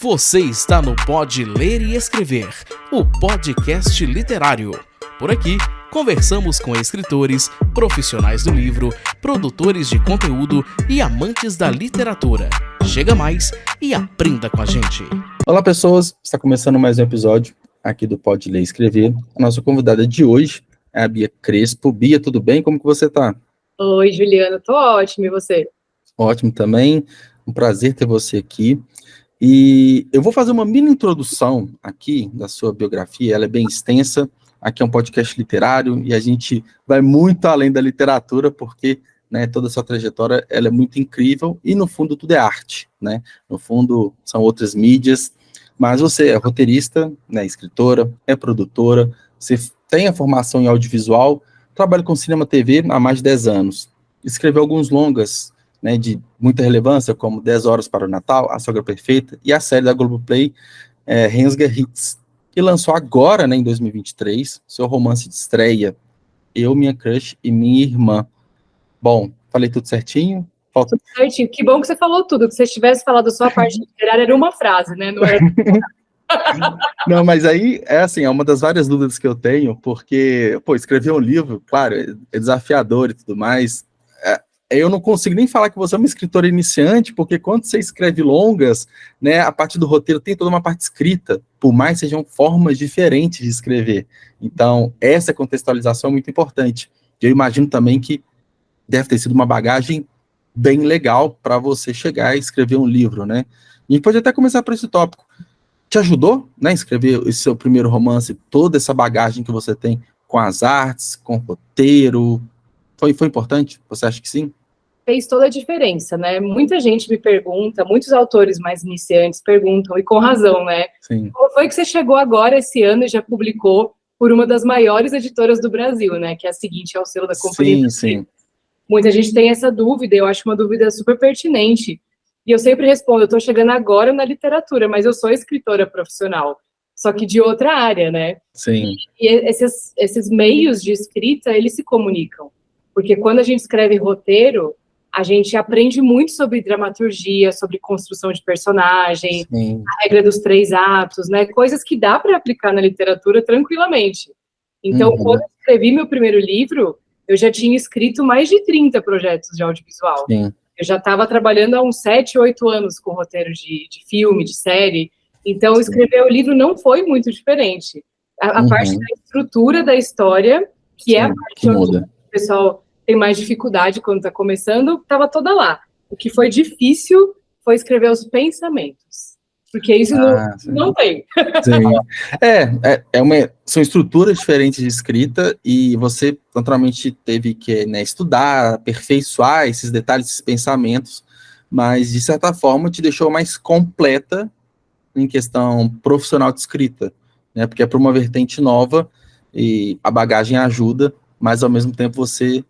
Você está no Pode Ler e Escrever, o podcast literário. Por aqui, conversamos com escritores, profissionais do livro, produtores de conteúdo e amantes da literatura. Chega mais e aprenda com a gente. Olá, pessoas. Está começando mais um episódio aqui do Pode Ler e Escrever. A nossa convidada de hoje é a Bia Crespo. Bia, tudo bem? Como que você está? Oi, Juliana. Tô ótimo. E você? Ótimo também. Um prazer ter você aqui. E eu vou fazer uma mini introdução aqui da sua biografia. Ela é bem extensa. Aqui é um podcast literário e a gente vai muito além da literatura, porque toda a sua trajetória ela é muito incrível e, no fundo, tudo é arte, né? No fundo, são outras mídias, mas você é roteirista, escritora, é produtora, você tem a formação em audiovisual, trabalha com cinema e TV há mais de 10 anos. Escreveu alguns longas, de muita relevância, como 10 Horas para o Natal, A Sogra Perfeita, e a série da Globoplay, Rensga Hits, que lançou agora, em 2023, seu romance de estreia, Eu, Minha Crush e Minha Irmã. Bom, falei tudo certinho? Tudo certinho. Que bom que você falou tudo, que se você tivesse falado só a parte literária, era uma frase, né? Não era... Não, mas aí, é uma das várias dúvidas que eu tenho, porque, escrever um livro, claro, é desafiador e tudo mais. Eu não consigo nem falar que você é uma escritora iniciante, porque quando você escreve longas, a parte do roteiro tem toda uma parte escrita, por mais sejam formas diferentes de escrever. Então, essa contextualização é muito importante. Eu imagino também que deve ter sido uma bagagem bem legal para você chegar a escrever um livro, né? A gente pode até começar por esse tópico. Te ajudou, a escrever esse seu primeiro romance, toda essa bagagem que você tem com as artes, com o roteiro? Foi importante? Você acha que sim? Fez toda a diferença, né? Muita gente me pergunta, muitos autores mais iniciantes perguntam, e com razão, né? Sim. Como foi que você chegou agora esse ano e já publicou por uma das maiores editoras do Brasil, né? Que é a Seguinte, é o selo da Companhia. Sim. Muita gente tem essa dúvida, eu acho uma dúvida super pertinente. E eu sempre respondo, eu estou chegando agora na literatura, mas eu sou escritora profissional, só que de outra área, né? Sim. E esses meios de escrita, eles se comunicam. Porque quando a gente escreve roteiro, a gente aprende muito sobre dramaturgia, sobre construção de personagem, Sim. a regra dos 3 atos, né? Coisas que dá para aplicar na literatura tranquilamente. Então, quando eu escrevi meu primeiro livro, eu já tinha escrito mais de 30 projetos de audiovisual. Sim. Eu já estava trabalhando há uns 7, 8 anos com roteiro de filme, de série. Então, escrever o livro não foi muito diferente. A parte da estrutura da história, que é a parte que onde muda. o pessoal tem mais dificuldade quando está começando, estava toda lá. O que foi difícil foi escrever os pensamentos. Porque isso não tem. Sim. São estruturas diferentes de escrita e você, naturalmente, teve que estudar, aperfeiçoar esses detalhes, esses pensamentos, mas, de certa forma, te deixou mais completa em questão profissional de escrita, porque é para uma vertente nova e a bagagem ajuda, mas, ao mesmo tempo, você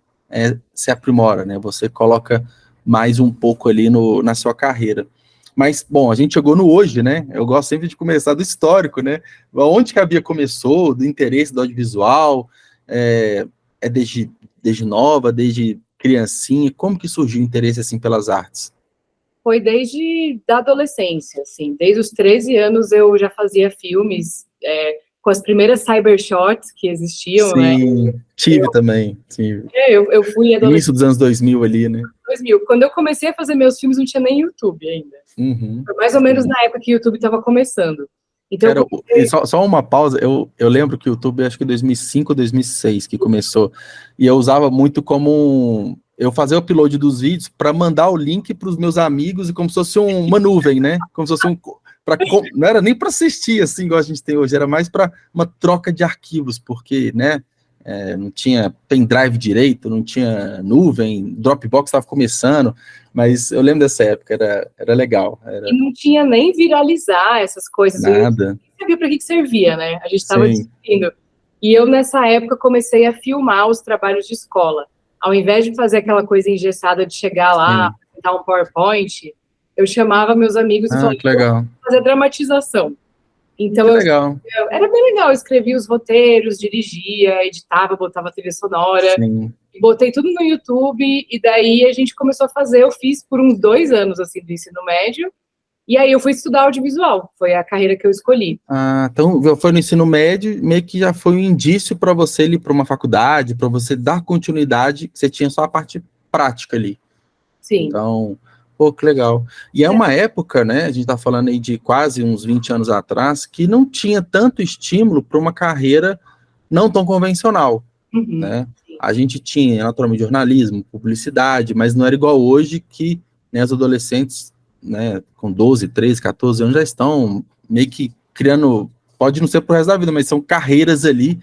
se aprimora, você coloca mais um pouco ali na sua carreira. Mas, bom, a gente chegou no hoje, Eu gosto sempre de começar do histórico, Onde que a Bia começou, do interesse do audiovisual, desde nova, desde criancinha, como que surgiu o interesse, assim, pelas artes? Foi desde a adolescência, assim, desde os 13 anos eu já fazia filmes, com as primeiras cybershots que existiam, Sim, tive também. Eu fui adolescente. Início dos anos 2000 ali, 2000. Quando eu comecei a fazer meus filmes, não tinha nem YouTube ainda. Foi mais ou menos na época que o YouTube estava começando. Então, só uma pausa, eu lembro que o YouTube, acho que 2005, 2006 que começou, e eu usava muito como eu fazia o upload dos vídeos para mandar o link para os meus amigos, e como se fosse uma nuvem, como se fosse não era nem para assistir, assim, igual a gente tem hoje, era mais para uma troca de arquivos, porque, não tinha pendrive direito, não tinha nuvem, Dropbox estava começando, mas eu lembro dessa época, era legal. E não tinha nem viralizar essas coisas. Nada. Eu não sabia para que servia, A gente estava discutindo. E eu, nessa época, comecei a filmar os trabalhos de escola. Ao invés de fazer aquela coisa engessada de chegar lá, apresentar um PowerPoint, eu chamava meus amigos e falava, que legal. Vou fazer dramatização. Então, legal. Era bem legal, eu escrevia os roteiros, dirigia, editava, botava trilha sonora, botei tudo no YouTube, e daí a gente começou a fazer, eu fiz por uns 2 anos, assim, do ensino médio, E aí eu fui estudar audiovisual, foi a carreira que eu escolhi. Ah, então foi no ensino médio, meio que já foi um indício para você ir para uma faculdade, para você dar continuidade, que você tinha só a parte prática ali. Sim. Então, pô, que legal. E é uma época, né, a gente está falando aí de quase uns 20 anos atrás, que não tinha tanto estímulo para uma carreira não tão convencional, né? A gente tinha, naturalmente, jornalismo, publicidade, mas não era igual hoje que, né, os adolescentes, né, com 12, 13, 14 anos já estão meio que criando, pode não ser pro resto da vida, mas são carreiras ali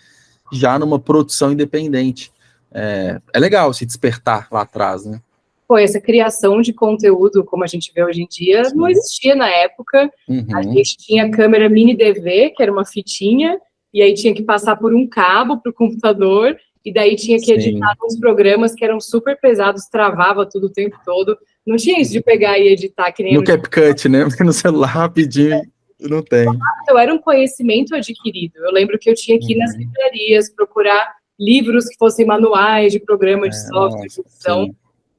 já numa produção independente. É legal se despertar lá atrás, né? Pô, essa criação de conteúdo, como a gente vê hoje em dia, não existia na época. A gente tinha câmera mini DV, que era uma fitinha, e aí tinha que passar por um cabo para o computador, e daí tinha que editar uns programas que eram super pesados, travava tudo o tempo todo. Não tinha isso de pegar e editar que nem... No CapCut, né? Porque no celular rapidinho não tem. Então, era um conhecimento adquirido. Eu lembro que eu tinha que ir nas livrarias, procurar livros que fossem manuais de programa de software, de edição.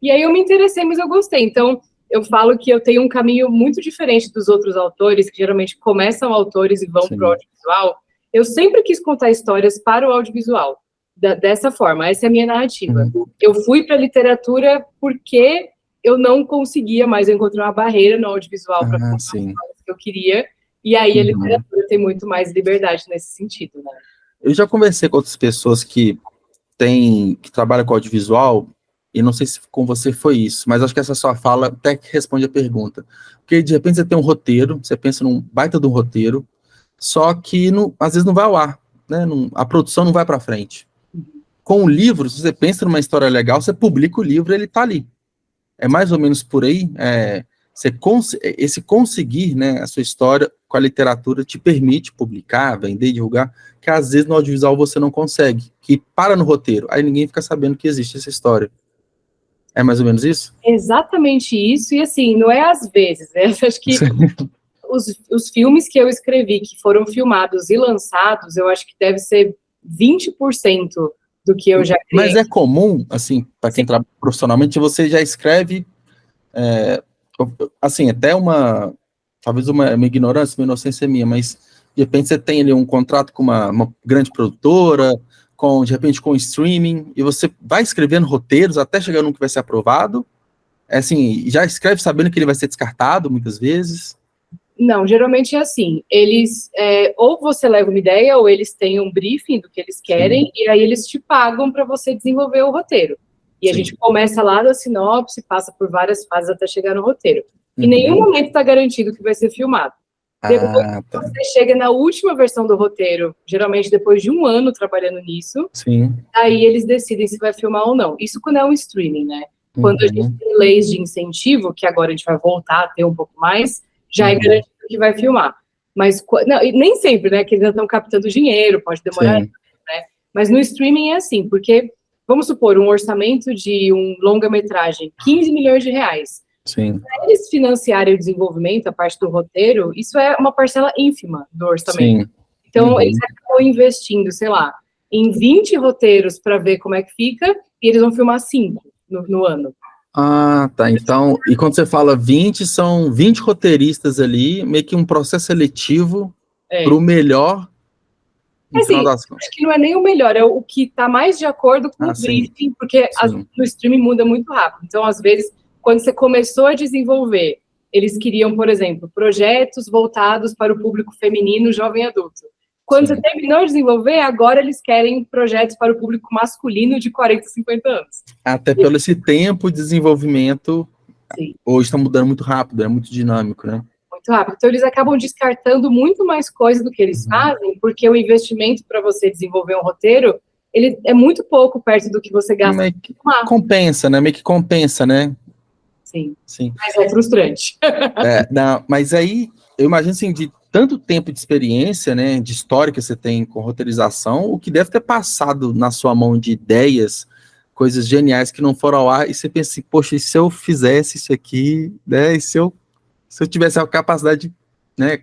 E aí eu me interessei, mas eu gostei. Então, eu falo que eu tenho um caminho muito diferente dos outros autores, que geralmente começam autores e vão para o audiovisual. Eu sempre quis contar histórias para o audiovisual, dessa forma. Essa é a minha narrativa. Eu fui para a literatura porque eu não conseguia mais, eu encontrei uma barreira no audiovisual para contar as histórias que eu queria, e aí a literatura tem muito mais liberdade nesse sentido, né? Eu já conversei com outras pessoas que trabalham com audiovisual, e não sei se com você foi isso, mas acho que essa sua fala até que responde a pergunta. Porque, de repente, você tem um roteiro, você pensa num baita de um roteiro, só que, às vezes, não vai ao ar, né? A produção não vai para frente. Com o livro, se você pensa numa história legal, você publica o livro, ele está ali. É mais ou menos por aí. Esse conseguir, né, a sua história com a literatura te permite publicar, vender, divulgar, que às vezes no audiovisual você não consegue, que para no roteiro, aí ninguém fica sabendo que existe essa história. É mais ou menos isso? Exatamente isso, e assim, não é às vezes, né? Acho que os filmes que eu escrevi, que foram filmados e lançados, eu acho que deve ser 20% do que eu já criei. Mas é comum, assim, para quem trabalha profissionalmente, você já escreve, assim, até talvez uma ignorância, uma inocência minha, mas de repente você tem ali um contrato com uma grande produtora, de repente com streaming, e você vai escrevendo roteiros até chegar num que vai ser aprovado, assim, já escreve sabendo que ele vai ser descartado muitas vezes? Não, geralmente é assim, eles, ou você leva uma ideia, ou eles têm um briefing do que eles querem, e aí eles te pagam para você desenvolver o roteiro. E a gente começa lá da sinopse, passa por várias fases até chegar no roteiro. Em nenhum momento está garantido que vai ser filmado. Depois que você chega na última versão do roteiro, geralmente depois de um ano trabalhando nisso, aí eles decidem se vai filmar ou não. Isso quando é um streaming, né? Quando a gente tem leis de incentivo, que agora a gente vai voltar a ter um pouco mais, já é garantido que vai filmar. Mas não, nem sempre, né? Que eles ainda estão captando dinheiro, pode demorar, né? Mas no streaming é assim, porque, vamos supor, um orçamento de um longa-metragem, 15 milhões de reais. Para eles financiarem o desenvolvimento, a parte do roteiro, isso é uma parcela ínfima do orçamento. Então, eles acabam investindo, sei lá, em 20 roteiros para ver como é que fica, e eles vão filmar 5 no ano. Ah, tá. Então, e quando você fala 20, são 20 roteiristas ali, meio que um processo seletivo para o melhor. Assim, acho que não é nem o melhor, é o que está mais de acordo com o briefing, porque no streaming muda muito rápido. Então, às vezes, quando você começou a desenvolver, eles queriam, por exemplo, projetos voltados para o público feminino, jovem adulto. Quando você terminou de desenvolver, agora eles querem projetos para o público masculino de 40, 50 anos. Até pelo esse tempo de desenvolvimento, hoje está mudando muito rápido, é muito dinâmico, né? Muito rápido. Então, eles acabam descartando muito mais coisas do que eles fazem, porque o investimento para você desenvolver um roteiro, ele é muito pouco perto do que você gasta. Meio que compensa, né? Meio que compensa, né? Sim. Mas é frustrante. Mas aí, eu imagino assim, de tanto tempo de experiência, né, de história que você tem com roteirização, o que deve ter passado na sua mão de ideias, coisas geniais que não foram ao ar, e você pensa assim, poxa, e se eu fizesse isso aqui, né, e se eu tivesse a capacidade, né,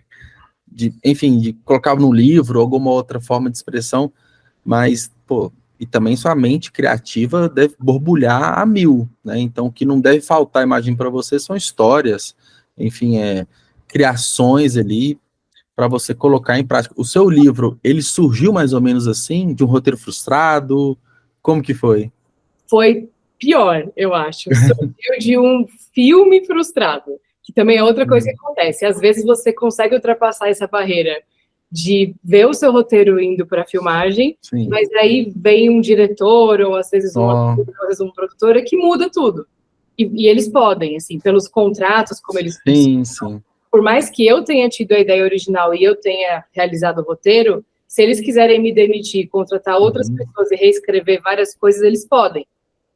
enfim, de colocar no livro, alguma outra forma de expressão, mas, pô, e também sua mente criativa deve borbulhar a 1000, né? Então, o que não deve faltar, imagino, para você são histórias, enfim, criações ali para você colocar em prática. O seu livro, ele surgiu mais ou menos assim, de um roteiro frustrado? Como que foi? Foi pior, eu acho. Surgiu de um filme frustrado, que também é outra coisa que acontece. Às vezes você consegue ultrapassar essa barreira de ver o seu roteiro indo para a filmagem, sim, mas aí vem um diretor, ou às vezes uma produtora, que muda tudo. E eles podem, assim, pelos contratos, como eles... Sim, sim. Por mais que eu tenha tido a ideia original e eu tenha realizado o roteiro, se eles quiserem me demitir, contratar outras pessoas e reescrever várias coisas, eles podem.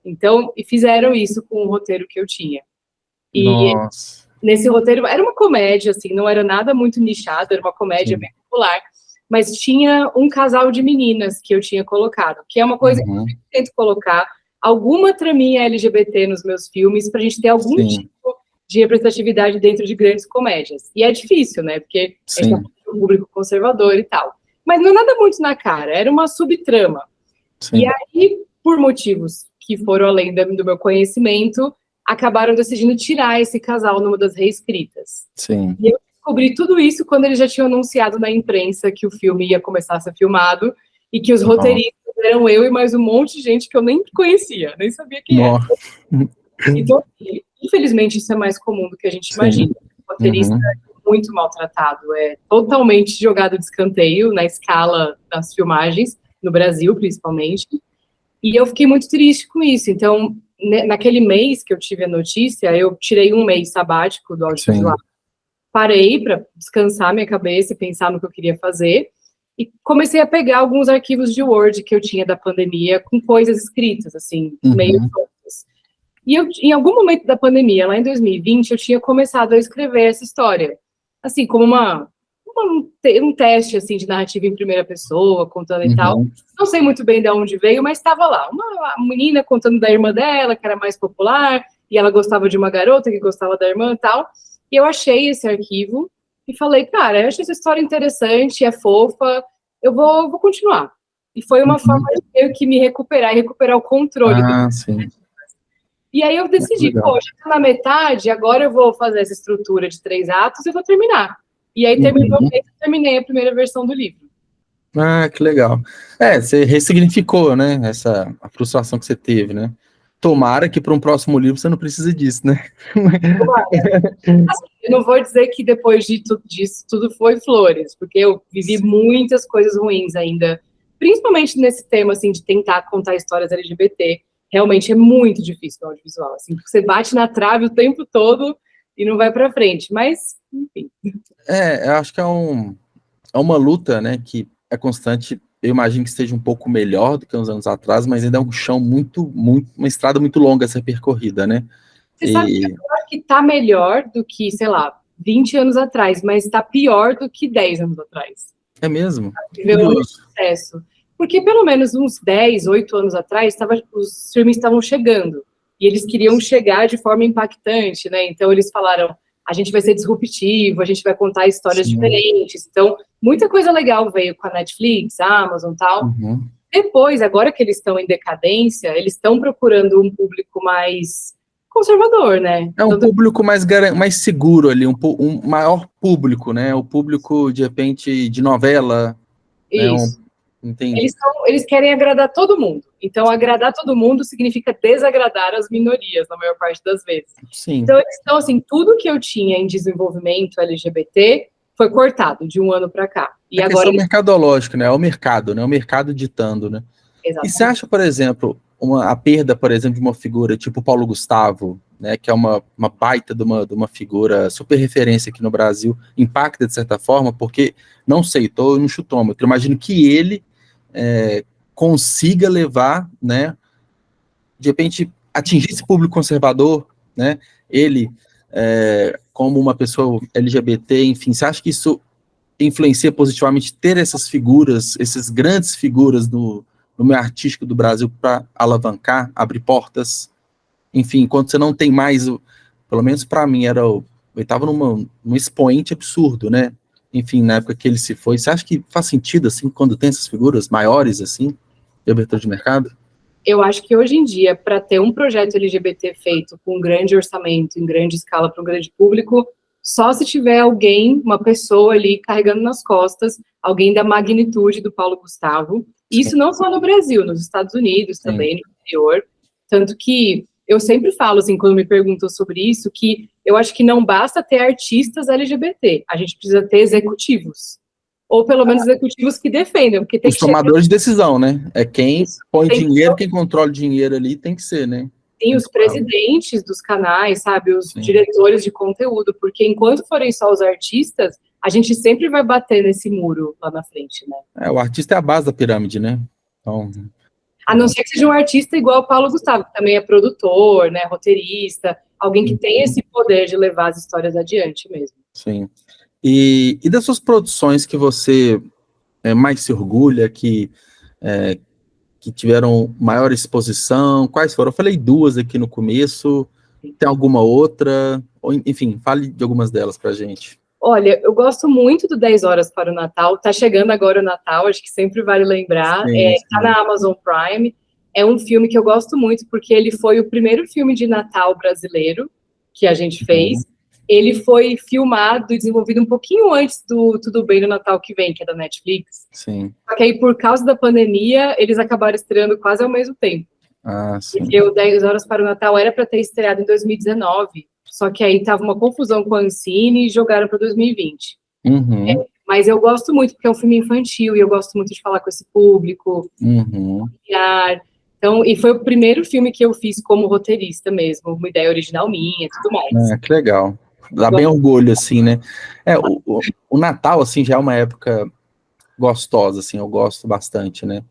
Então, e fizeram isso com o roteiro que eu tinha. E nesse roteiro, era uma comédia, assim, não era nada muito nichado, era uma comédia bem popular, mas tinha um casal de meninas que eu tinha colocado, que é uma coisa que eu tento colocar, alguma traminha LGBT nos meus filmes, pra gente ter algum tipo de representatividade dentro de grandes comédias. E é difícil, né, porque a gente tá com um público conservador e tal. Mas não é nada muito na cara, era uma subtrama. Sim. E aí, por motivos que foram além do meu conhecimento, acabaram decidindo tirar esse casal numa das reescritas. Sim. E eu descobri tudo isso quando eles já tinham anunciado na imprensa que o filme ia começar a ser filmado e que os roteiristas eram eu e mais um monte de gente que eu nem conhecia, nem sabia quem era. Então, infelizmente, isso é mais comum do que a gente imagina. O roteirista é muito maltratado, é totalmente jogado de escanteio na escala das filmagens, no Brasil, principalmente. E eu fiquei muito triste com isso. Então, naquele mês que eu tive a notícia, eu tirei um mês sabático do audiovisual. Parei para descansar minha cabeça e pensar no que eu queria fazer. E comecei a pegar alguns arquivos de Word que eu tinha da pandemia com coisas escritas, assim, meio soltas. E eu, em algum momento da pandemia, lá em 2020, eu tinha começado a escrever essa história. Assim, como um teste, assim, de narrativa em primeira pessoa, contando e tal. Não sei muito bem de onde veio, mas estava lá. Uma menina contando da irmã dela, que era mais popular, e ela gostava de uma garota que gostava da irmã e tal. E eu achei esse arquivo e falei, cara, eu achei essa história interessante, é fofa, eu vou continuar. E foi uma forma de eu que me recuperar e recuperar o controle. Sim. E aí eu decidi, poxa, na metade, agora eu vou fazer essa estrutura de 3 atos e vou terminar. E aí terminei a primeira versão do livro. Ah, que legal. Você ressignificou, né, a frustração que você teve, né? Tomara que para um próximo livro você não precise disso, né? Assim, eu não vou dizer que depois disso tudo foi flores, porque eu vivi muitas coisas ruins ainda, principalmente nesse tema, assim, de tentar contar histórias LGBT. Realmente é muito difícil no audiovisual, assim, porque você bate na trave o tempo todo e não vai para frente, mas, enfim. Eu acho que é uma luta, né, que é constante. Eu imagino que esteja um pouco melhor do que uns anos atrás, mas ainda é um chão uma estrada muito longa a ser percorrida, né? Você sabe que eu acho que tá melhor do que, sei lá, 20 anos atrás, mas tá pior do que 10 anos atrás. É mesmo? Viveu um sucesso. Porque pelo menos uns 10, 8 anos atrás, os streamings estavam chegando. E eles queriam chegar de forma impactante, né? Então eles falaram, a gente vai ser disruptivo, a gente vai contar histórias diferentes. Então, muita coisa legal veio com a Netflix, a Amazon e tal. Depois, agora que eles estão em decadência, eles estão procurando um público mais conservador, né? É um público mais seguro ali, um maior público, né? O público, de repente, de novela. Isso. Né? Entendi. Eles querem agradar todo mundo. Então, agradar todo mundo significa desagradar as minorias, na maior parte das vezes. Sim. Então, assim, tudo que eu tinha em desenvolvimento LGBT foi cortado de um ano para cá. E agora questão mercadológica, né? É o mercado, né? O mercado ditando, né? Exatamente. E você acha, por exemplo, a perda, por exemplo, de uma figura tipo Paulo Gustavo, né? Que é uma baita de uma figura super referência aqui no Brasil, impacta de certa forma, porque, não sei, estou no chutômetro, imagino que ele consiga levar, né? De repente, atingir esse público conservador, né? Ele, como uma pessoa LGBT, enfim, você acha que isso influencia positivamente ter essas figuras, essas grandes figuras no meio artístico do Brasil para alavancar, abrir portas? Enfim, enquanto você não tem mais, pelo menos para mim, eu estava num expoente absurdo, né? Enfim, na época que ele se foi, você acha que faz sentido, assim, quando tem essas figuras maiores, assim, de abertura de mercado? Eu acho que hoje em dia, para ter um projeto LGBT feito com um grande orçamento, em grande escala, para um grande público, só se tiver alguém, uma pessoa ali carregando nas costas, alguém da magnitude do Paulo Gustavo. Isso não só no Brasil, nos Estados Unidos também, no exterior. Tanto que eu sempre falo, assim, quando me perguntam sobre isso, que eu acho que não basta ter artistas LGBT, a gente precisa ter executivos. Ou pelo menos executivos que defendam. Porque tem os tomadores de decisão, né? É quem põe dinheiro, quem controla o dinheiro ali tem que ser, né? Sim, os presidentes dos canais, sabe? Os diretores de conteúdo, porque enquanto forem só os artistas, a gente sempre vai bater nesse muro lá na frente, né? O artista é a base da pirâmide, né? Então... A não ser que seja um artista igual o Paulo Gustavo, que também é produtor, né, roteirista, alguém que tem esse poder de levar as histórias adiante mesmo. Sim. E das suas produções que você mais se orgulha, que tiveram maior exposição, quais foram? Eu falei 2 aqui no começo, tem alguma outra? Ou, enfim, fale de algumas delas pra gente. Olha, eu gosto muito do 10 Horas para o Natal, tá chegando agora o Natal, acho que sempre vale lembrar, tá na Amazon Prime, é um filme que eu gosto muito, porque ele foi o primeiro filme de Natal brasileiro que a gente fez, ele foi filmado e desenvolvido um pouquinho antes do Tudo Bem no Natal que Vem, que é da Netflix, sim. Só que aí, por causa da pandemia, eles acabaram estreando quase ao mesmo tempo. Sim. Porque o 10 Horas para o Natal era para ter estreado em 2019, só que aí tava uma confusão com a Ancine e jogaram para 2020. Mas eu gosto muito, porque é um filme infantil, e eu gosto muito de falar com esse público, então, e foi o primeiro filme que eu fiz como roteirista mesmo, uma ideia original minha e tudo mais. Que legal. Dá bem orgulho, assim, né? O Natal, assim, já é uma época gostosa, assim, eu gosto bastante, né?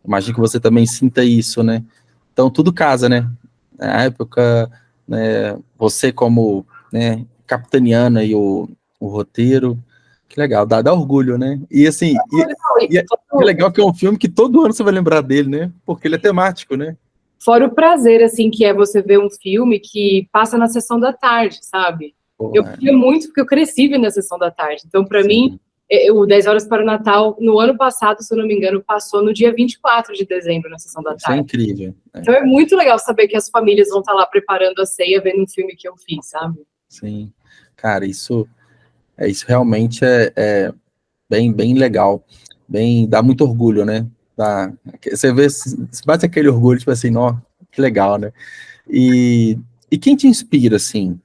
Imagino que você também sinta isso, né? Então, tudo casa, né? A época, né, você como, né, capitaneando aí o roteiro, que legal, dá orgulho, né? E assim, é legal que é um filme que todo ano você vai lembrar dele, né? Porque ele é temático, né? Fora o prazer, assim, que é você ver um filme que passa na sessão da tarde, sabe? Eu queria muito, porque eu cresci vendo a sessão da tarde. Então, para mim, o 10 Horas para o Natal, no ano passado, se eu não me engano, passou no dia 24 de dezembro, na sessão da tarde. Isso é incrível. Então, é muito legal saber que as famílias vão estar lá preparando a ceia, vendo um filme que eu fiz, sabe? Sim. Cara, isso realmente é bem legal. Dá muito orgulho, né? Você vê, bate aquele orgulho, tipo assim, ó, que legal, né? E quem te inspira, assim,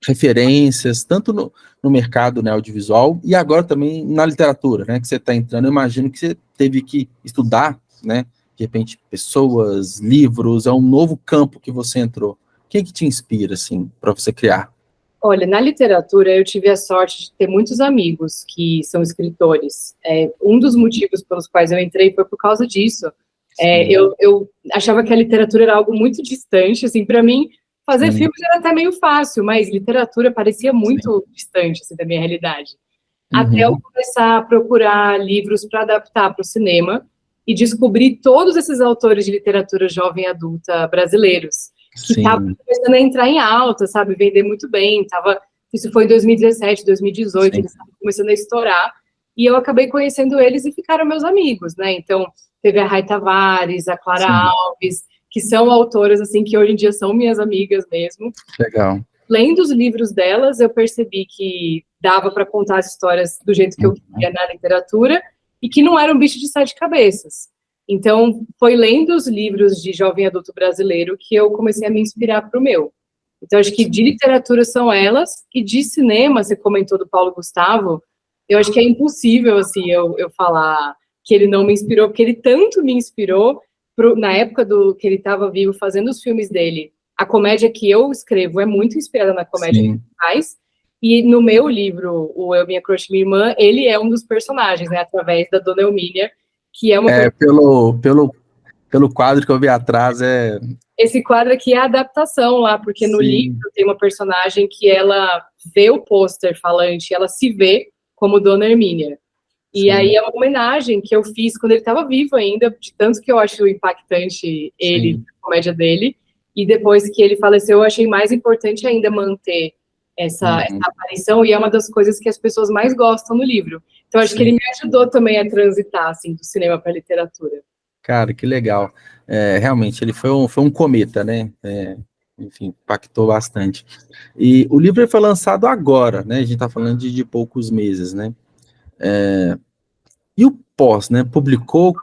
referências, tanto no mercado, né, audiovisual, e agora também na literatura, né, que você está entrando, eu imagino que você teve que estudar, né, de repente, pessoas, livros, é um novo campo que você entrou. Quem que te inspira, assim, para você criar? Olha, na literatura eu tive a sorte de ter muitos amigos que são escritores. Um dos motivos pelos quais eu entrei foi por causa disso. Eu achava que a literatura era algo muito distante, assim, para mim, fazer filmes era até meio fácil, mas literatura parecia muito distante, assim, da minha realidade. Até eu começar a procurar livros para adaptar para o cinema e descobrir todos esses autores de literatura jovem e adulta brasileiros, que estavam começando a entrar em alta, sabe, vender muito bem, isso foi em 2017, 2018, eles estavam começando a estourar, e eu acabei conhecendo eles e ficaram meus amigos, né, então teve a Rai Tavares, a Clara Alves, que são autoras, assim, que hoje em dia são minhas amigas mesmo. Legal. Lendo os livros delas, eu percebi que dava para contar as histórias do jeito que eu queria na literatura, e que não era um bicho de sete cabeças. Então, foi lendo os livros de jovem adulto brasileiro que eu comecei a me inspirar para o meu. Então, acho que de literatura são elas, e de cinema, você comentou do Paulo Gustavo, eu acho que é impossível, assim, eu falar que ele não me inspirou, porque ele tanto me inspirou, na época que ele estava vivo, fazendo os filmes dele. A comédia que eu escrevo é muito inspirada na comédia que ele faz, e no meu livro, o Eu, Minha Crush, Minha Irmã, ele é um dos personagens, né, através da Dona Eumínia, que é uma... Pelo quadro que eu vi atrás, Esse quadro aqui é a adaptação lá, porque no livro tem uma personagem que ela vê o pôster falante, ela se vê como Dona Hermínia. E aí é uma homenagem que eu fiz quando ele estava vivo ainda, de tanto que eu acho impactante ele, a comédia dele, e depois que ele faleceu, eu achei mais importante ainda manter essa aparição, e é uma das coisas que as pessoas mais gostam no livro. Então, acho que ele me ajudou também a transitar, assim, do cinema para a literatura. Cara, que legal. Realmente, ele foi um cometa, né? enfim, impactou bastante. E o livro foi lançado agora, né? A gente está falando de poucos meses, né? E o pós, né? Publicou,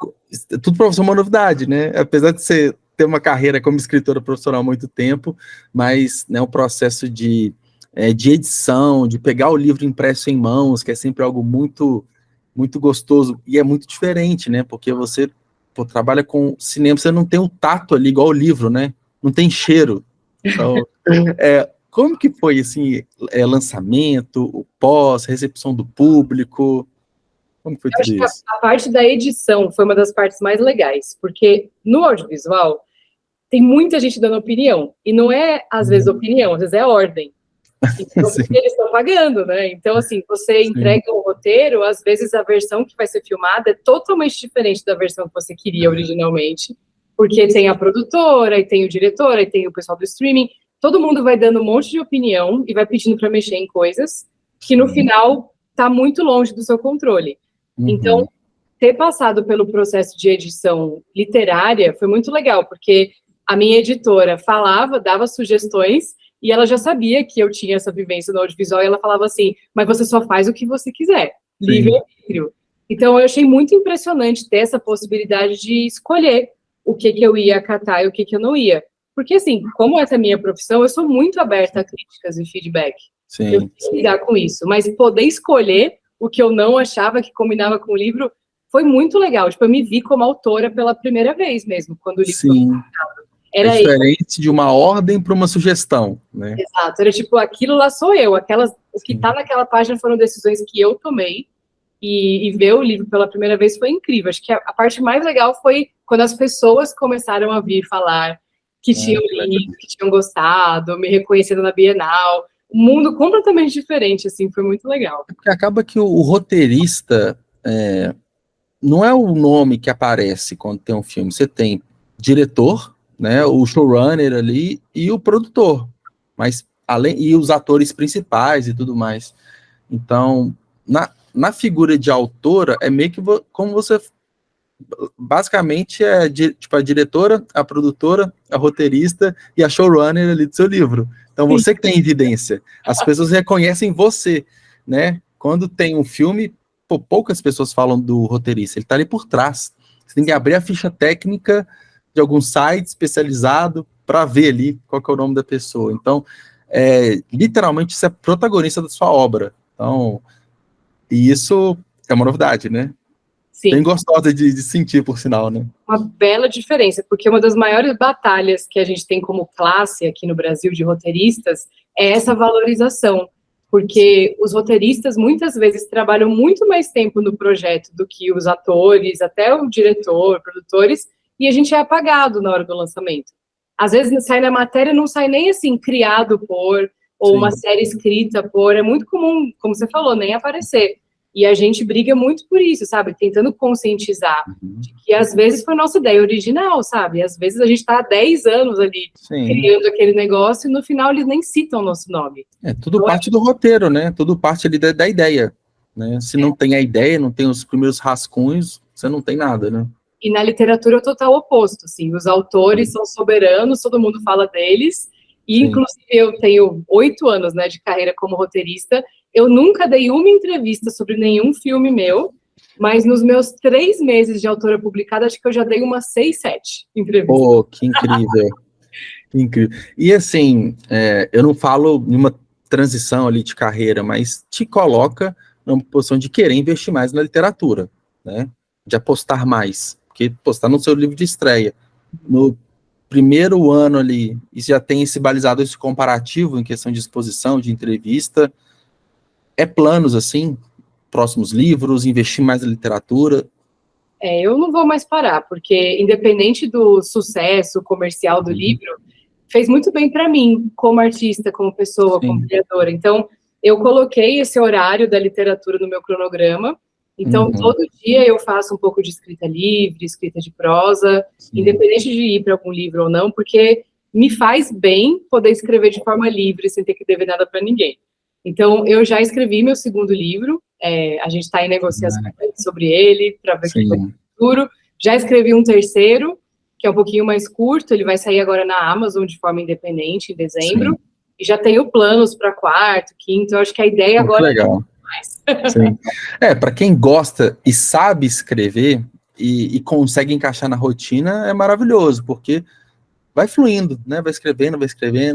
tudo para você é uma novidade, né? Apesar de você ter uma carreira como escritora profissional há muito tempo, mas, né, o processo de edição, de pegar o livro impresso em mãos, que é sempre algo muito, muito gostoso, e é muito diferente, né? Porque você trabalha com cinema, você não tem o tato ali, igual o livro, né? Não tem cheiro. Então, como que foi, assim, lançamento, o pós, recepção do público? Como foi tudo isso? A parte da edição foi uma das partes mais legais, porque no audiovisual tem muita gente dando opinião, e não é, às vezes, opinião, às vezes é ordem. Então, porque eles estão pagando, né? Então, assim, você entrega um roteiro, às vezes a versão que vai ser filmada é totalmente diferente da versão que você queria originalmente, porque tem a produtora, e tem o diretor, e tem o pessoal do streaming, todo mundo vai dando um monte de opinião e vai pedindo para mexer em coisas que, no final, está muito longe do seu controle. Então, ter passado pelo processo de edição literária foi muito legal, porque a minha editora falava, dava sugestões, e ela já sabia que eu tinha essa vivência no audiovisual, e ela falava assim, mas você só faz o que você quiser, livre-arbítrio. Então, eu achei muito impressionante ter essa possibilidade de escolher o que eu ia acatar e o que eu não ia. Porque, assim, como essa é a minha profissão, eu sou muito aberta a críticas e feedback. Eu tenho que lidar com isso, mas poder escolher o que eu não achava que combinava com o livro foi muito legal. Tipo, eu me vi como autora pela primeira vez mesmo, quando o livro foi publicado. Era diferente de uma ordem para uma sugestão, né? Exato, era tipo, aquilo lá sou eu, o que tá naquela página foram decisões que eu tomei, e ver o livro pela primeira vez foi incrível. Acho que a parte mais legal foi quando as pessoas começaram a vir falar que tinham lido, que tinham gostado, me reconhecendo na Bienal, um mundo completamente diferente, assim, foi muito legal. Porque acaba que o roteirista não é o nome que aparece quando tem um filme, você tem diretor, né, o showrunner ali e o produtor, mas e os atores principais e tudo mais. Então, na figura de autora, é meio que como você basicamente tipo a diretora, a produtora, a roteirista e a showrunner ali do seu livro. Então, você que tem evidência, as pessoas reconhecem você, né? Quando tem um filme, poucas pessoas falam do roteirista, ele está ali por trás. Você tem que abrir a ficha técnica de algum site especializado para ver ali qual que é o nome da pessoa. Então, literalmente, você é protagonista da sua obra. Então, e isso é uma novidade, né? Sim. Bem gostosa de sentir, por sinal, né? Uma bela diferença, porque uma das maiores batalhas que a gente tem como classe aqui no Brasil de roteiristas é essa valorização, porque os roteiristas muitas vezes trabalham muito mais tempo no projeto do que os atores, até o diretor, produtores, e a gente é apagado na hora do lançamento. Às vezes sai na matéria, não sai nem assim, criado por, ou uma série escrita por, é muito comum, como você falou, nem aparecer. E a gente briga muito por isso, sabe? Tentando conscientizar de que às vezes foi nossa ideia original, sabe? Às vezes a gente está há 10 anos ali criando aquele negócio e no final eles nem citam o nosso nome. É tudo parte do roteiro, né? Tudo parte ali da ideia, né? Se não tem a ideia, não tem os primeiros rascunhos, você não tem nada, né? E na literatura é o total oposto, assim. Os autores são soberanos, todo mundo fala deles. E, inclusive, eu tenho 8 anos, né, de carreira como roteirista. Eu nunca dei uma entrevista sobre nenhum filme meu, mas nos meus 3 meses de autora publicada, acho que eu já dei umas 6, 7 entrevistas. Pô, que incrível. Que incrível. E, assim, eu não falo numa transição ali de carreira, mas te coloca numa posição de querer investir mais na literatura, né? De apostar mais. Porque, está no seu livro de estreia. No primeiro ano ali, e já tem esse balizado, esse comparativo em questão de exposição, de entrevista, planos, assim, próximos livros, investir mais na literatura? Eu não vou mais parar, porque independente do sucesso comercial do livro, fez muito bem para mim, como artista, como pessoa, como criadora. Então, eu coloquei esse horário da literatura no meu cronograma. Então, todo dia eu faço um pouco de escrita livre, escrita de prosa, independente de ir para algum livro ou não, porque me faz bem poder escrever de forma livre, sem ter que dever nada para ninguém. Então, eu já escrevi meu segundo livro, a gente está em negociação sobre ele, para ver o que vai ser o futuro. Já escrevi um terceiro, que é um pouquinho mais curto, ele vai sair agora na Amazon de forma independente em dezembro, sim, e já tenho planos para quarto, quinto, eu acho que a ideia muito agora legal. É mais. Sim. Para quem gosta e sabe escrever e consegue encaixar na rotina, é maravilhoso, porque vai fluindo, né? Vai escrevendo,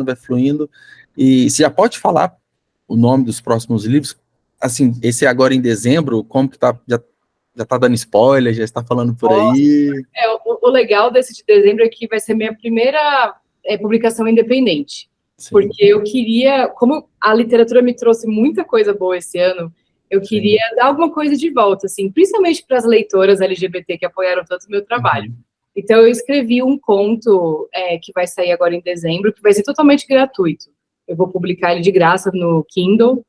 vai fluindo, e você já pode falar o nome dos próximos livros, assim, esse agora em dezembro, como que tá, já tá dando spoiler, já está falando por aí? O legal desse de dezembro é que vai ser minha primeira publicação independente. Sim. Porque eu queria, como a literatura me trouxe muita coisa boa esse ano, eu queria dar alguma coisa de volta, assim, principalmente para as leitoras LGBT que apoiaram tanto o meu trabalho. Uhum. Então, eu escrevi um conto que vai sair agora em dezembro, que vai ser totalmente gratuito. Eu vou publicar ele de graça no Kindle.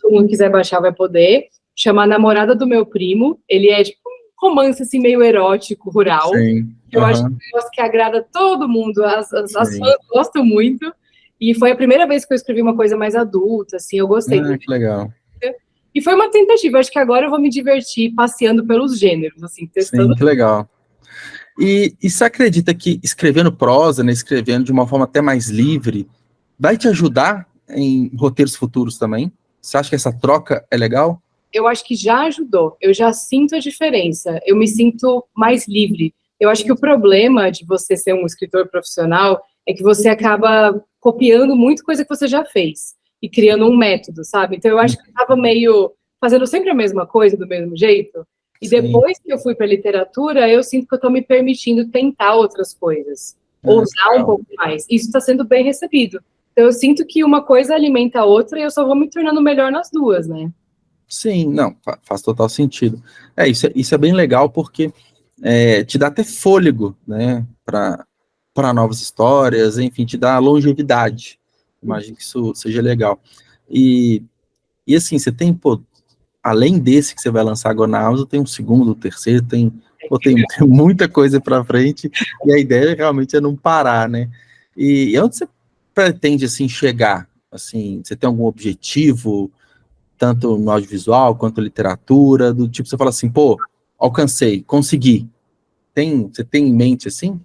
Todo mundo que quiser baixar vai poder. Chama Namorada do Meu Primo. Ele é tipo um romance assim, meio erótico, rural. Sim. Eu acho que é um negócio que agrada todo mundo. As fãs gostam muito. E foi a primeira vez que eu escrevi uma coisa mais adulta, assim, eu gostei. Que legal. E foi uma tentativa. Acho que agora eu vou me divertir passeando pelos gêneros, assim, testando. Sim, que legal. E você acredita que escrevendo prosa, né, escrevendo de uma forma até mais livre, vai te ajudar em roteiros futuros também? Você acha que essa troca é legal? Eu acho que já ajudou. Eu já sinto a diferença. Eu me sinto mais livre. Eu acho que o problema de você ser um escritor profissional é que você acaba copiando muita coisa que você já fez e criando um método, sabe? Então eu acho que eu estava meio fazendo sempre a mesma coisa do mesmo jeito. E depois que eu fui para a literatura, eu sinto que eu estou me permitindo tentar outras coisas, ousar um pouco mais. Isso está sendo bem recebido. Então, eu sinto que uma coisa alimenta a outra e eu só vou me tornando melhor nas duas, né? Sim, não, faz total sentido. Isso é bem legal porque te dá até fôlego, né, para novas histórias, enfim, te dá longevidade. Imagino que isso seja legal. E assim, você tem, além desse que você vai lançar agora na Amazon, tem um segundo, terceiro, tem muita coisa para frente, e a ideia realmente é não parar, né? E onde você pretende, assim, chegar? Assim, você tem algum objetivo, tanto no audiovisual quanto literatura, do tipo, você fala assim, alcancei, consegui. Você tem em mente, assim?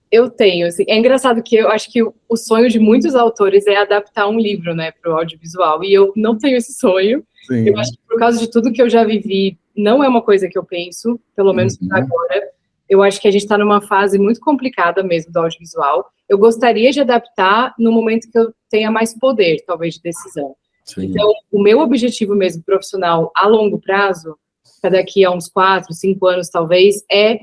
Eu tenho, assim, é engraçado que eu acho que o sonho de muitos autores é adaptar um livro, né, para o audiovisual, e eu não tenho esse sonho. Sim. Eu acho que por causa de tudo que eu já vivi, não é uma coisa que eu penso, pelo menos por agora. Eu acho que a gente está numa fase muito complicada mesmo do audiovisual. Eu gostaria de adaptar no momento que eu tenha mais poder, talvez, de decisão. Sim. Então, o meu objetivo mesmo profissional a longo prazo, para daqui a uns 4, 5 anos talvez, é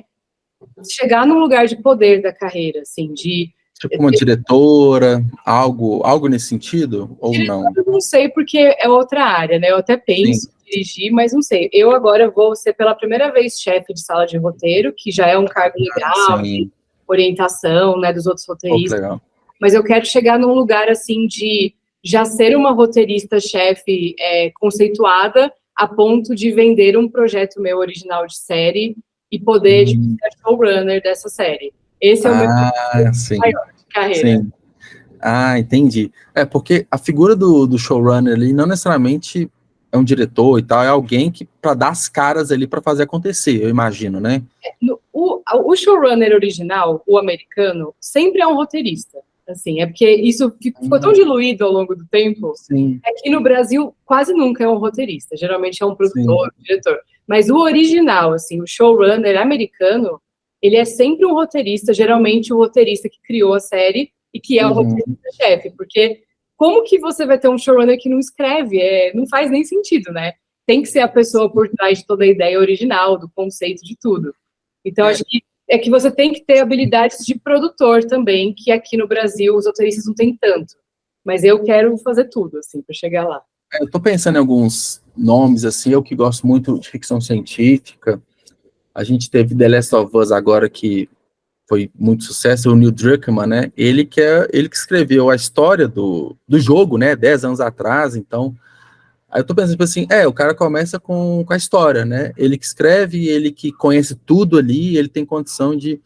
chegar num lugar de poder da carreira, assim, de... Tipo uma diretora, algo nesse sentido, ou não? Eu não sei, porque é outra área, né? Eu até penso em dirigir, mas não sei. Eu agora vou ser pela primeira vez chefe de sala de roteiro, que já é um cargo legal, de orientação, né, dos outros roteiristas. Legal. Mas eu quero chegar num lugar, assim, de já ser uma roteirista-chefe conceituada, a ponto de vender um projeto meu original de série e poder ser showrunner dessa série. Esse é o meu sim. maior de carreira. Sim. Entendi. Porque a figura do showrunner ali não necessariamente é um diretor e tal, é alguém que para dar as caras ali para fazer acontecer, eu imagino, né? O showrunner original, o americano, sempre é um roteirista. Assim, é porque isso ficou tão diluído ao longo do tempo. Sim. Que no Brasil quase nunca é um roteirista, geralmente é um produtor, um diretor. Mas o original, assim, o showrunner americano, ele é sempre um roteirista, geralmente o roteirista que criou a série e que é o roteirista-chefe, porque como que você vai ter um showrunner que não escreve? Não faz nem sentido, né? Tem que ser a pessoa por trás de toda a ideia original, do conceito, de tudo. Então, acho que você tem que ter habilidades de produtor também, que aqui no Brasil os roteiristas não têm tanto. Mas eu quero fazer tudo, assim, para chegar lá. Eu tô pensando em alguns nomes, assim, eu que gosto muito de ficção científica. A gente teve The Last of Us agora, que foi muito sucesso, o Neil Druckmann, né? Ele que escreveu a história do jogo, né? 10 anos atrás, então... Aí eu tô pensando assim, o cara começa com a história, né? Ele que escreve, ele que conhece tudo ali, ele tem condição de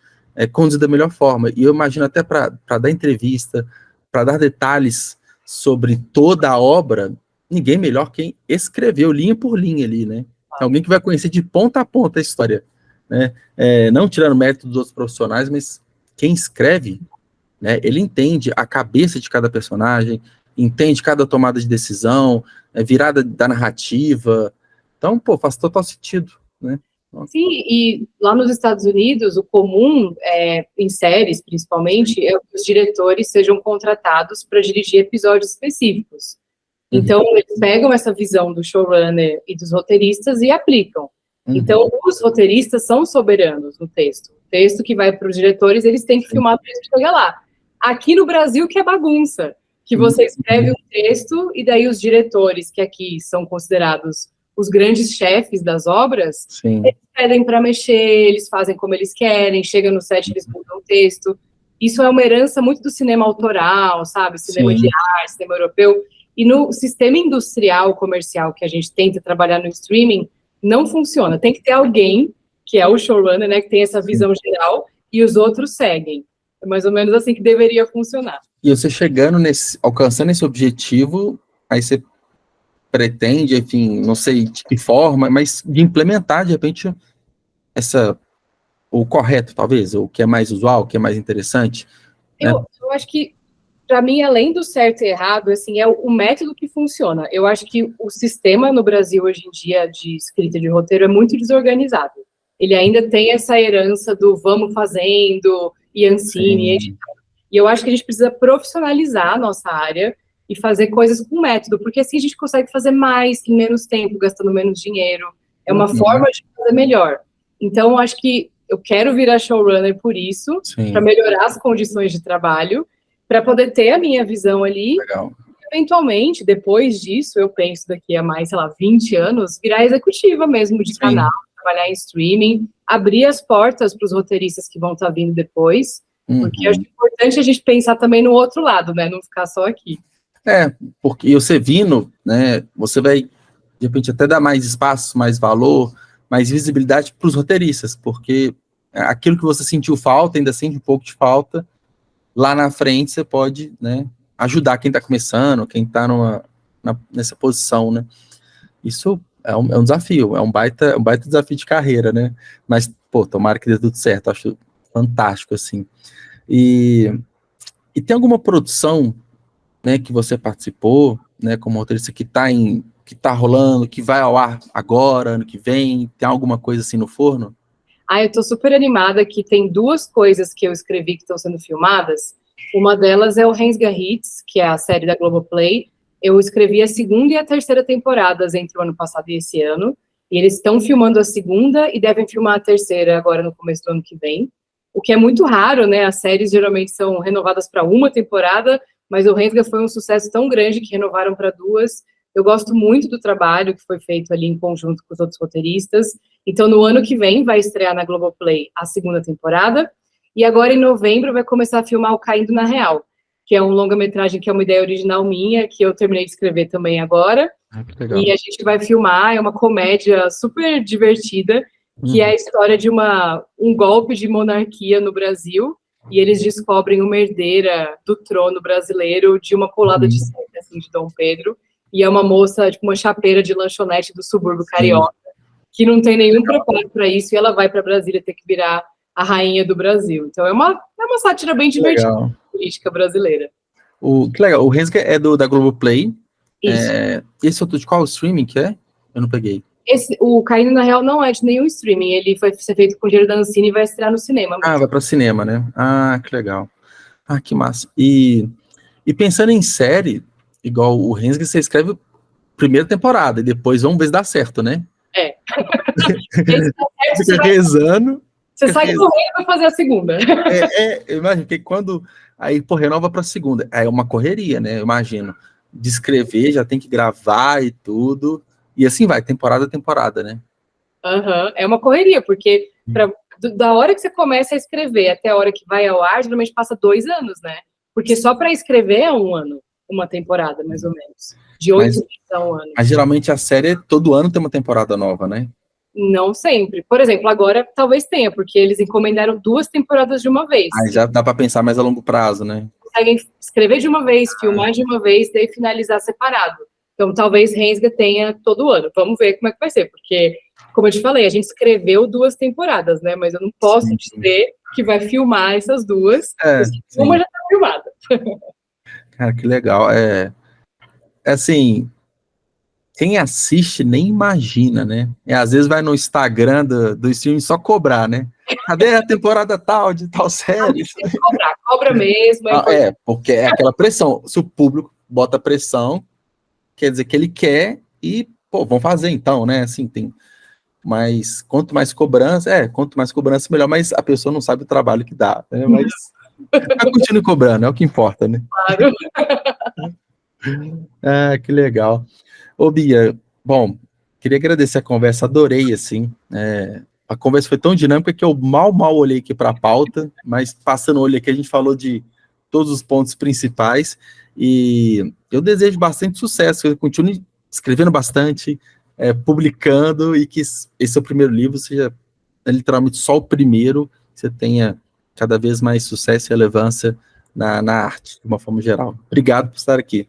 conduzir da melhor forma. E eu imagino até para dar entrevista, para dar detalhes sobre toda a obra, ninguém melhor quem escreveu linha por linha ali, né? Alguém que vai conhecer de ponta a ponta a história, né? Não tirando mérito dos outros profissionais, mas quem escreve, né, ele entende a cabeça de cada personagem, entende cada tomada de decisão, virada da narrativa. Então, pô, faz total sentido, né? Sim, e lá nos Estados Unidos, o comum, em séries principalmente, é que os diretores sejam contratados para dirigir episódios específicos. Então, eles pegam essa visão do showrunner e dos roteiristas e aplicam. Então, os roteiristas são soberanos no texto. O texto que vai para os diretores, eles têm que filmar o texto e chegar lá. Aqui no Brasil, que é bagunça, que você escreve um texto e daí os diretores, que aqui são considerados os grandes chefes das obras, eles pedem para mexer, eles fazem como eles querem, chega no set, eles mudam o texto. Isso é uma herança muito do cinema autoral, sabe? Cinema de arte, cinema europeu. E no sistema industrial, comercial, que a gente tenta trabalhar no streaming, não funciona. Tem que ter alguém, que é o showrunner, né, que tem essa visão geral, e os outros seguem. É mais ou menos assim que deveria funcionar. E você chegando alcançando esse objetivo, aí você pretende, enfim, não sei de que forma, mas de implementar, de repente, o correto, talvez, o que é mais usual, o que é mais interessante. Né? Eu acho que, para mim, além do certo e errado, assim, é o método que funciona. Eu acho que o sistema no Brasil, hoje em dia, de escrita de roteiro é muito desorganizado. Ele ainda tem essa herança do vamos fazendo, e ensine, editar. E eu acho que a gente precisa profissionalizar a nossa área e fazer coisas com método, porque assim a gente consegue fazer mais em menos tempo, gastando menos dinheiro. É uma forma de fazer melhor. Então, eu acho que eu quero virar showrunner por isso, para melhorar as condições de trabalho, para poder ter a minha visão ali. Legal. E, eventualmente, depois disso, eu penso daqui a mais, sei lá, 20 anos, virar executiva mesmo de canal, trabalhar em streaming, abrir as portas para os roteiristas que vão estar vindo depois, porque eu acho importante a gente pensar também no outro lado, né, não ficar só aqui. Porque você vindo, né, você vai, de repente, até dar mais espaço, mais valor, mais visibilidade para os roteiristas, porque aquilo que você sentiu falta, ainda sente um pouco de falta, lá na frente você pode, né, ajudar quem está começando, quem está nessa posição, né. Isso é um desafio, é um baita desafio de carreira, né, mas, pô, tomara que dê tudo certo, acho fantástico, assim. E tem alguma produção, né, que você participou, né, como roteirista, que tá rolando, que vai ao ar agora, ano que vem, tem alguma coisa assim no forno? Eu tô super animada que tem 2 coisas que eu escrevi que estão sendo filmadas. Uma delas é o Rensga Hits, que é a série da Globoplay. Eu escrevi a 2ª e a 3ª temporadas entre o ano passado e esse ano, e eles estão filmando a 2ª e devem filmar a 3ª agora no começo do ano que vem, o que é muito raro, né, as séries geralmente são renovadas para uma temporada, mas o Rensga foi um sucesso tão grande que renovaram para 2. Eu gosto muito do trabalho que foi feito ali em conjunto com os outros roteiristas. Então, no ano que vem, vai estrear na Globoplay a 2ª temporada. E agora, em novembro, vai começar a filmar o Caindo na Real, que é um longa-metragem que é uma ideia original minha, que eu terminei de escrever também agora. Que legal. E a gente vai filmar, é uma comédia super divertida, que é a história de um golpe de monarquia no Brasil, e eles descobrem uma herdeira do trono brasileiro de uma colada de sangue, assim, de Dom Pedro, e é uma moça, tipo, uma chapeira de lanchonete do subúrbio carioca, que não tem nenhum preparo para isso, e ela vai para Brasília ter que virar a rainha do Brasil. Então é uma sátira bem divertida, da política brasileira. Que legal, o Rensga é da Globoplay. Isso. Esse outro de qual streaming que é? Eu não peguei. O Caindo na Real não é de nenhum streaming, ele foi ser feito com dinheiro da Ancine e vai estrear no cinema. Vai para cinema, né? Que legal. Que massa. E pensando em série, igual o Rensga, você escreve a 1ª temporada, e depois vamos ver se dá certo, né? Fica rezando. Você sai correndo para fazer a 2ª. Eu imagino que quando aí, renova para a 2ª, é uma correria, né? Eu imagino. De escrever, já tem que gravar e tudo. E assim vai, temporada a temporada, né? É uma correria, porque da hora que você começa a escrever até a hora que vai ao ar, geralmente passa 2 anos, né? Porque só para escrever é 1 ano, uma temporada, mais ou menos. De 8 meses a 1 ano. Mas geralmente a série, todo ano tem uma temporada nova, né? Não sempre. Por exemplo, agora talvez tenha, porque eles encomendaram 2 temporadas de uma vez. Aí já dá para pensar mais a longo prazo, né? Conseguem escrever de uma vez, filmar de uma vez, daí finalizar separado. Então, talvez Rensga tenha todo ano. Vamos ver como é que vai ser, porque, como eu te falei, a gente escreveu 2 temporadas, né? Mas eu não posso dizer que vai filmar essas duas. Sim. Uma já está filmada. Cara, que legal. Assim, quem assiste nem imagina, né? Às vezes vai no Instagram do streaming só cobrar, né? Cadê a temporada tal, de tal série? Cobra mesmo. Porque é aquela pressão. Se o público bota pressão, quer dizer que ele quer e, vamos fazer então, né? Assim, tem... Mas quanto mais cobrança, melhor, mas a pessoa não sabe o trabalho que dá, né? Mas continue cobrando, é o que importa, né? Claro. Que legal. Ô, Bia, bom, queria agradecer a conversa, adorei, assim, a conversa foi tão dinâmica que eu mal olhei aqui para a pauta, mas passando o olho aqui a gente falou de todos os pontos principais, e eu desejo bastante sucesso, que eu continue escrevendo bastante, publicando, e que esse seu primeiro livro seja literalmente só o primeiro, que você tenha cada vez mais sucesso e relevância na arte, de uma forma geral. Obrigado por estar aqui.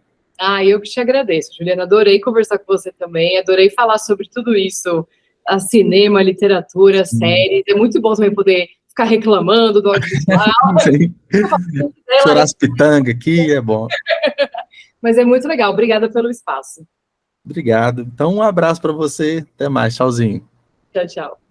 Eu que te agradeço, Juliana, adorei conversar com você também, adorei falar sobre tudo isso, a cinema, literatura, séries, é muito bom também poder ficar reclamando do audiovisual. Chorar as pitangas aqui é bom. Mas é muito legal, obrigada pelo espaço. Obrigado, então um abraço para você, até mais, tchauzinho. Tchau, tchau.